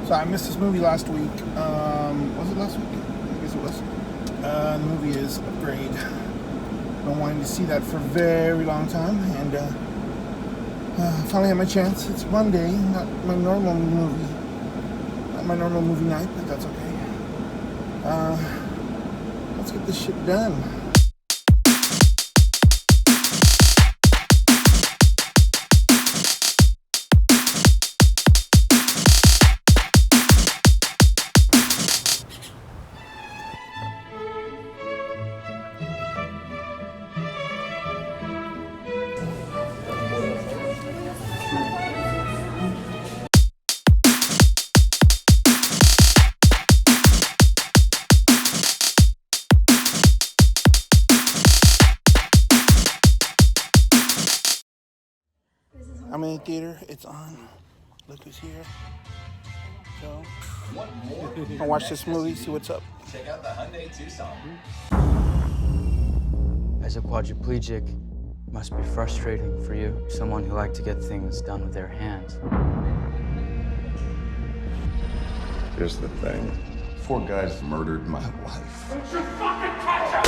So I missed this movie last week. Was it last week? I guess it was. The movie is Upgrade. Been wanting to see that for a very long time, and finally had my chance. It's Monday, not my normal movie night, but that's okay. Let's get this shit done. I'm in the theater, it's on. Look who's here. So, I'll watch this movie, see what's up. Check out the Hyundai Tucson. As a quadriplegic, it must be frustrating for you, someone who liked to get things done with their hands. Here's the thing. 4 guys murdered my wife. Don't you fucking catch up!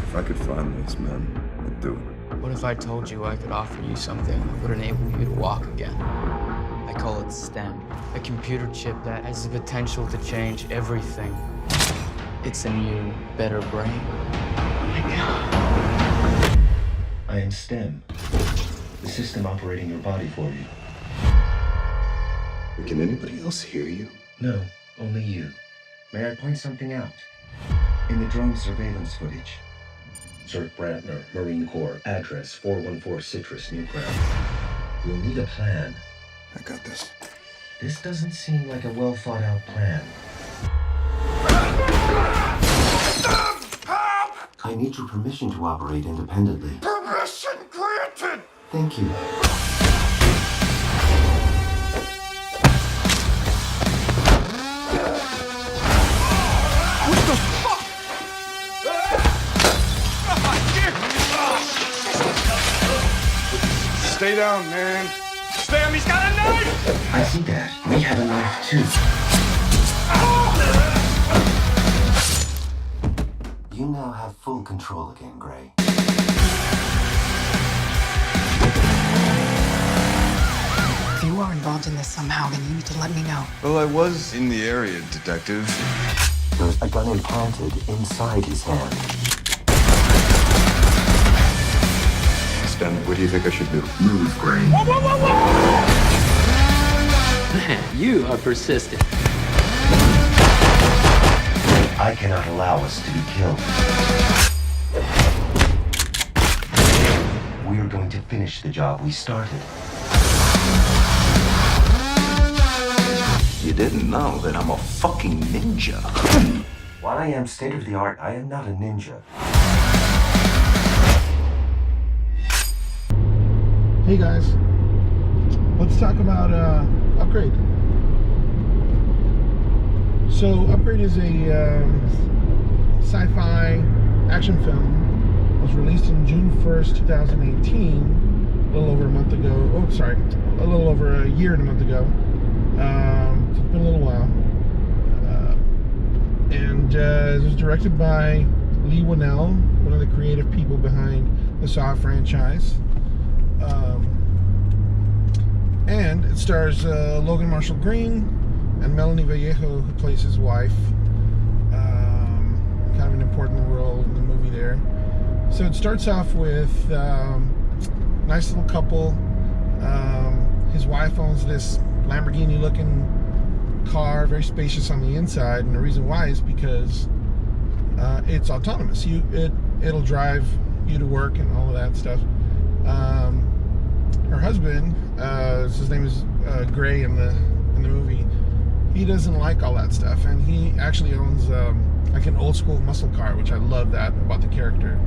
If I could find these men, I'd do it. What if I told you I could offer you something that would enable you to walk again? I call it STEM, a computer chip that has the potential to change everything. It's a new, better brain. Oh my God. I am STEM, the system operating your body for you. Can anybody else hear you? No, only you. May I point something out? In the drone surveillance footage, Zerk Brantner, Marine Corps, address 414 Citrus, Newground. You'll need a plan. I got this. This doesn't seem like a well-thought-out plan. I need your permission to operate independently. Permission granted! Thank you. Stay down, man. Sam, he's got a knife! I see that. We have a knife, too. You now have full control again, Gray. If you are involved in this somehow, then you need to let me know. Well, I was in the area, Detective. There's a gun implanted inside his hand. Stan, what do you think I should do? Move, Gray. Man, you are persistent. I cannot allow us to be killed. We are going to finish the job we started. You didn't know that I'm a fucking ninja. While I am state-of-the-art, I am not a ninja. Hey guys, let's talk about Upgrade. So Upgrade is a sci-fi action film. It was released on June 1st, 2018, a little over a month ago. Oh, sorry, a little over a year and a month ago. So it's been a little while. And it was directed by Lee Winnell, one of the creative people behind the Saw franchise. And it stars Logan Marshall Green and Melanie Vallejo, who plays his wife. Kind of an important role in the movie there. So it starts off with nice little couple. His wife owns this Lamborghini-looking car, very spacious on the inside, and the reason why is because it's autonomous. It'll drive you to work and all of that stuff. Her husband, his name is Gray in the movie. He doesn't like all that stuff, and he actually owns like an old school muscle car, which I love that about the character.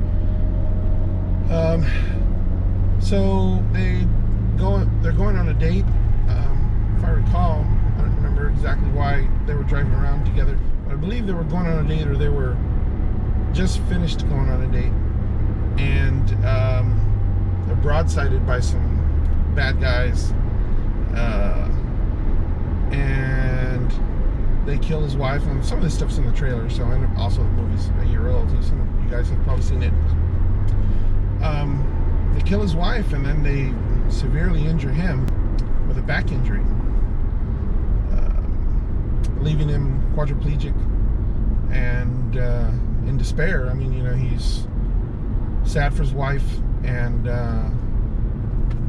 So they're going on a date. If I recall, I don't remember exactly why they were driving around together, but I believe they were going on a date, or they were just finished going on a date, and they're broadsided by some bad guys they kill his wife, and some of this stuff's in the trailer, so I know also the movie's a year old, so some of you guys have probably seen it. They kill his wife, and then they severely injure him with a back injury, leaving him quadriplegic and in despair. I mean, you know, he's sad for his wife, and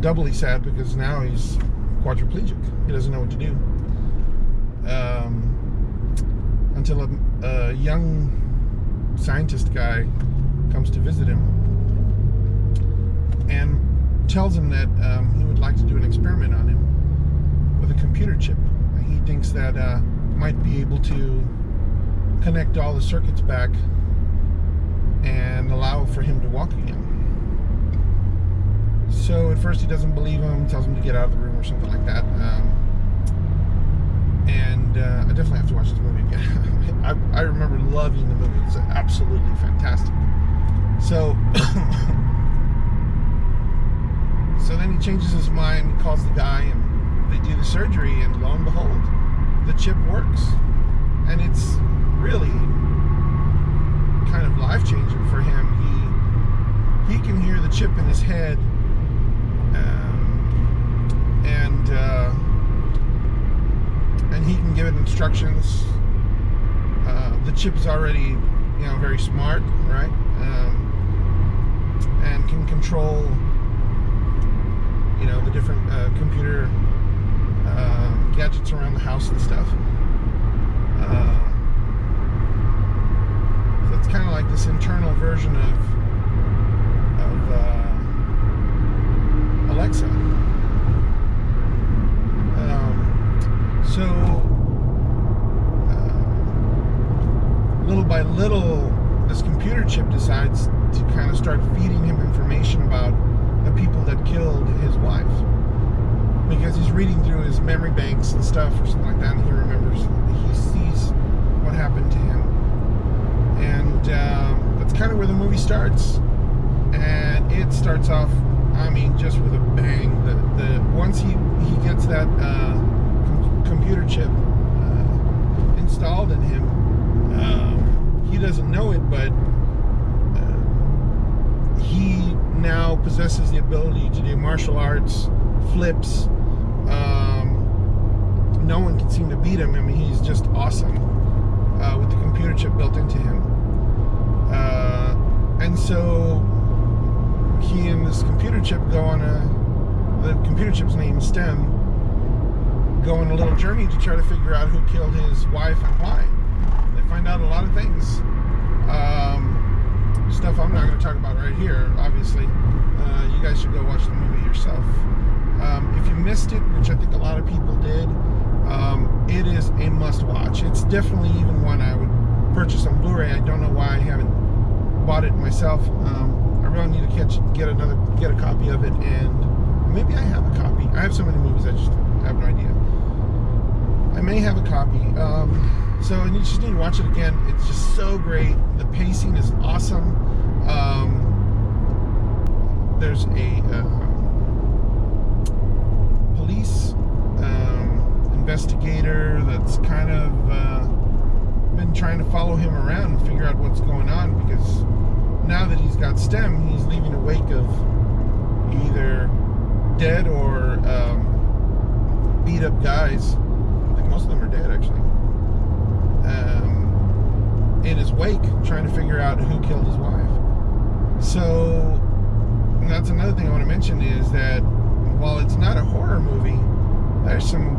doubly sad because now he's quadriplegic. He doesn't know what to do. Until a young scientist guy comes to visit him and tells him that he would like to do an experiment on him with a computer chip. He thinks that might be able to connect all the circuits back and allow for him to walk again. So at first he doesn't believe him, tells him to get out of the room or something like that. I definitely have to watch this movie again. I remember loving the movie. It's absolutely fantastic. So then he changes his mind, calls the guy, and they do the surgery, and lo and behold, the chip works. And it's really kind of life-changing for him. He can hear the chip in his head, and he can give it instructions. The chip is already, you know, very smart, right? And can control, you know, the different computer gadgets around the house and stuff. So it's kind of like this internal version of Alexa. So little by little, this computer chip decides to kind of start feeding him information about the people that killed his wife, because he's reading through his memory banks and stuff or something like that, and he remembers, he sees what happened to him. And that's kind of where the movie starts. And it starts off, I mean, just with a bang. Once he gets that computer chip installed in him, he doesn't know it, but he now possesses the ability to do martial arts, flips. No one can seem to beat him. I mean, he's just awesome with the computer chip built into him. And so he and this computer chip go on the computer chip's name is STEM, go on a little journey to try to figure out who killed his wife and why. They find out a lot of things. Stuff I'm not going to talk about right here, obviously. You guys should go watch the movie yourself. If you missed it, which I think a lot of people did, it is a must-watch. It's definitely even one I would purchase on Blu-ray. I don't know why I haven't bought it myself. I really need to get a copy of it, and maybe I have a copy. I have so many movies, I just have no idea. I may have a copy. So you just need to watch it again. It's just so great. The pacing is awesome. There's a police investigator that's kind of been trying to follow him around and figure out what's going on, because now that he's got STEM, he's leaving a wake of either dead or beat up guys. I think most of them are dead, actually. In his wake, trying to figure out who killed his wife. So that's another thing I want to mention, is that while it's not a horror movie, there's some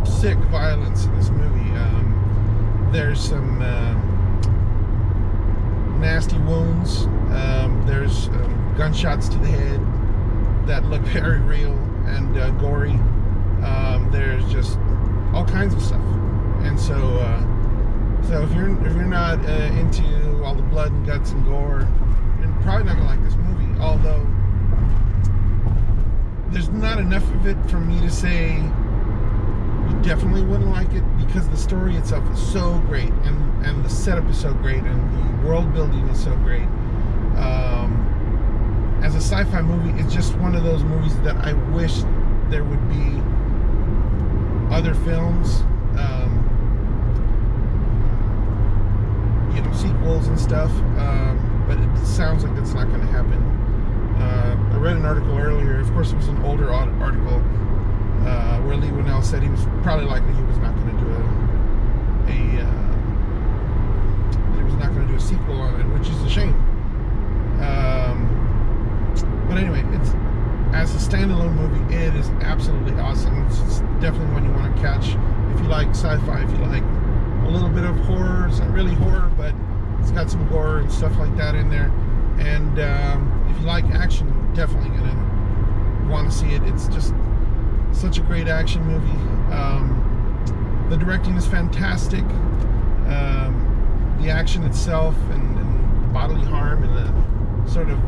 sick violence in this movie. There's some nasty wounds. There's gunshots to the head that look very real and gory. There's just all kinds of stuff. And so if you're not into all the blood and guts and gore, you're probably not gonna like this movie. Although there's not enough of it for me to say you definitely wouldn't like it, because the story itself is so great, and the setup is so great, and the world building is so great. As a sci-fi movie, it's just one of those movies that I wish there would be other films sequels and stuff, but it sounds like that's not going to happen. I read an article earlier. Of course, it was an older article where Lee Winnell said he was probably likely he was not going to do a sequel on it, which is a shame. But anyway, it's as a standalone movie, it is absolutely awesome. It's definitely one you want to catch if you like sci-fi, if you like a little bit of horror. It's not really horror, but it's got some gore and stuff like that in there. And if you like action, you're definitely gonna want to see it. It's just such a great action movie. The directing is fantastic. The action itself and the bodily harm and the sort of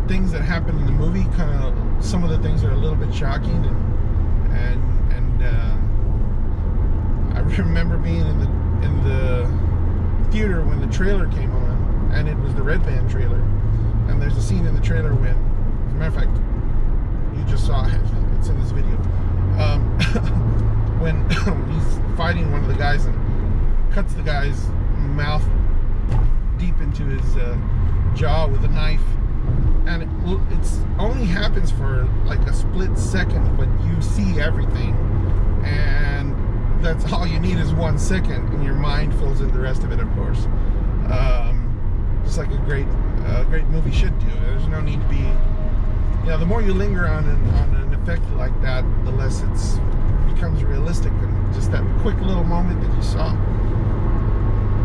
things that happen in the movie, kind of some of the things are a little bit shocking, and I remember being in the theater when the trailer came on, and it was the Red Band trailer, and there's a scene in the trailer when, as a matter of fact, you just saw it, it's in this video, when he's fighting one of the guys and cuts the guy's mouth deep into his jaw with a knife, and it's only happens for like a split second, but you see everything, and that's all you need is 1 second, and your mind fills in the rest of it, of course. Just like a great movie should do. There's no need to be, the more you linger on an effect like that, the less it becomes realistic, and just that quick little moment that you saw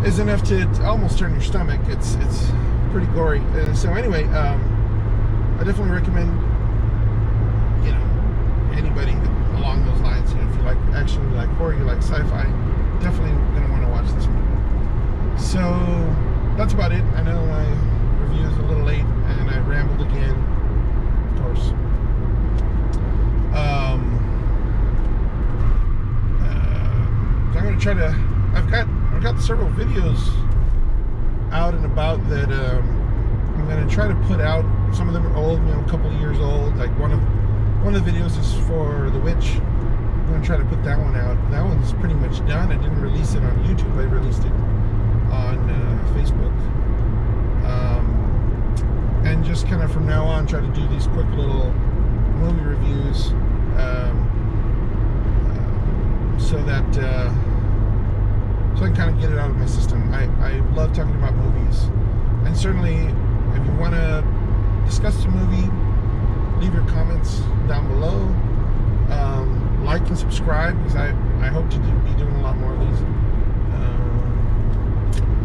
is enough to almost turn your stomach. It's pretty gory. So anyway, I definitely recommend, anybody along those lines. If you like action, you like horror, you like sci-fi, definitely gonna want to watch this movie. So that's about it. I know my review is a little late, and I rambled again, of course. I'm gonna try to. I've got several videos out and about that I'm gonna try to put out. Some of them are old, a couple of years old. Like one of the videos is for The Witch. I'm gonna try to put that one out. That one's pretty much done. I didn't release it on YouTube. I released it on Facebook. And just kind of from now on, try to do these quick little movie reviews, so that so I can kind of get it out of my system. I love talking about movies, and certainly if you want to discuss the movie, leave your comments down below. Like and subscribe, because I hope to be doing a lot more of these.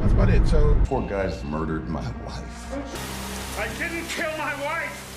That's about it. So 4 guys murdered my wife. I didn't kill my wife!